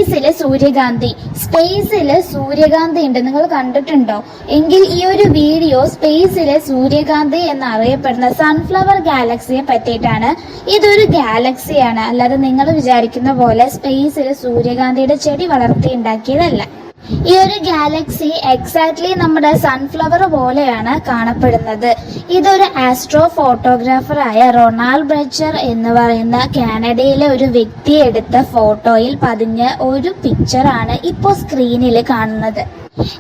സ്പേസില് സൂര്യകാന്തി ഉണ്ട്. നിങ്ങൾ കണ്ടിട്ടുണ്ടോ? എങ്കിൽ ഈ ഒരു വീഡിയോ സ്പേസിലെ സൂര്യകാന്തി എന്നറിയപ്പെടുന്ന സൺഫ്ലവർ ഗാലക്സിയെ പറ്റിയിട്ടാണ്. ഇതൊരു ഗാലക്സിയാണ്, അല്ലാതെ നിങ്ങൾ വിചാരിക്കുന്ന പോലെ സ്പേസില് സൂര്യകാന്തിയുടെ ചെടി വളർത്തി ഉണ്ടാക്കിയതല്ല. ഈ ഒരു ഗാലക്സി എക്സാക്ട്ലി നമ്മുടെ സൺഫ്ലവർ പോലെയാണ് കാണപ്പെടുന്നത്. ഇതൊരു ആസ്ട്രോ ഫോട്ടോഗ്രാഫറായ റൊണാൾഡ് ബ്രച്ചർ എന്ന് പറയുന്ന കാനഡയിലെ ഒരു വ്യക്തി എടുത്ത ഫോട്ടോയിൽ പതിഞ്ഞ ഒരു പിക്ചറാണ് ഇപ്പോൾ സ്ക്രീനിൽ കാണുന്നത്.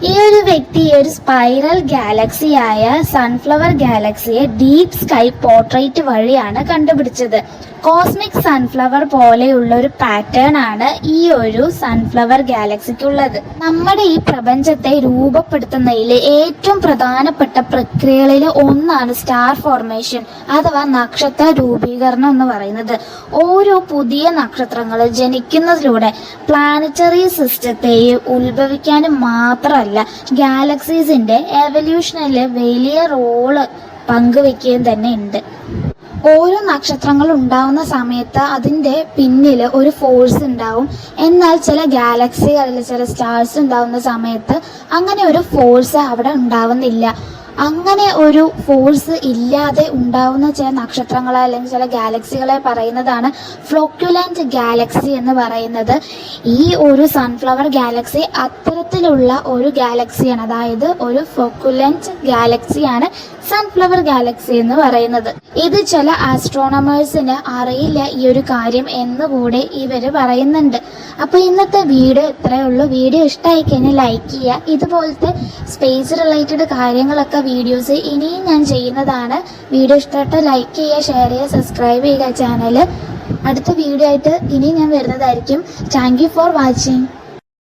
ഈ ഒരു വ്യക്തി ഒരു സ്പൈറൽ ഗാലക്സിയായ സൺഫ്ലവർ ഗാലക്സിയെ ഡീപ് സ്കൈ പോർട്രേറ്റ് വഴിയാണ് കണ്ടുപിടിച്ചത്. കോസ്മിക് സൺഫ്ലവർ പോലെയുള്ള ഒരു പാറ്റേൺ ആണ് ഈ ഒരു സൺഫ്ലവർ ഗാലക്സിക്കുള്ളത്. നമ്മുടെ ഈ പ്രപഞ്ചത്തെ രൂപപ്പെടുത്തുന്നതിൽ ഏറ്റവും പ്രധാനപ്പെട്ട പ്രക്രിയകളിൽ ഒന്നാണ് സ്റ്റാർ ഫോർമേഷൻ അഥവാ നക്ഷത്ര രൂപീകരണം എന്ന് പറയുന്നത്. ഓരോ പുതിയ നക്ഷത്രങ്ങൾ ജനിക്കുന്നതിലൂടെ പ്ലാനറ്ററി സിസ്റ്റത്തെയും ഉത്ഭവിക്കാനും മാത്രമല്ല ഗാലക്സീസിന്റെ എവല്യൂഷനിൽ വലിയ റോള് പങ്കുവെക്കുകയും തന്നെ ഉണ്ട്. ഓരോ നക്ഷത്രങ്ങൾ ഉണ്ടാവുന്ന സമയത്ത് അതിൻ്റെ പിന്നിൽ ഒരു ഫോഴ്സ് ഉണ്ടാവും. എന്നാൽ ചില ഗാലക്സികളിൽ ചില സ്റ്റാർസ് ഉണ്ടാവുന്ന സമയത്ത് അങ്ങനെ ഒരു ഫോഴ്സ് അവിടെ ഉണ്ടാവുന്നില്ല. അങ്ങനെ ഒരു ഫോഴ്സ് ഇല്ലാതെ ഉണ്ടാവുന്ന ചില നക്ഷത്രങ്ങളെ അല്ലെങ്കിൽ ചില ഗാലക്സികളെ പറയുന്നതാണ് ഫ്ലോക്കുലന്റ് ഗാലക്സി എന്ന് പറയുന്നത്. ഈ ഒരു സൺഫ്ലവർ ഗാലക്സി അത്തരത്തിലുള്ള ഒരു ഗാലക്സിയാണ്, അതായത് ഒരു ഫ്ലോക്കുലന്റ് ഗാലക്സിയാണ് സൺഫ്ലവർ ഗാലക്സി എന്ന് പറയുന്നത്. ഇത് ചില ആസ്ട്രോണമേഴ്സിന് അറിയില്ല ഈ ഒരു കാര്യം എന്നുകൂടെ ഇവർ പറയുന്നുണ്ട്. അപ്പോൾ ഇന്നത്തെ വീഡിയോ ഇത്രയേ ഉള്ളൂ. വീഡിയോ ഇഷ്ടമായി കഴിഞ്ഞാൽ ലൈക്ക് ചെയ്യുക. ഇതുപോലത്തെ സ്പേസ് റിലേറ്റഡ് കാര്യങ്ങളൊക്കെ വീഡിയോസ് ഇനിയും ഞാൻ ചെയ്യുന്നതാണ്. വീഡിയോ ഇഷ്ടമായിട്ട് ലൈക്ക് ചെയ്യുക, ഷെയർ ചെയ്യുക, സബ്സ്ക്രൈബ് ചെയ്യുക ചാനൽ. അടുത്ത വീഡിയോ ആയിട്ട് ഇനിയും ഞാൻ വരുന്നതായിരിക്കും. Thank you for watching.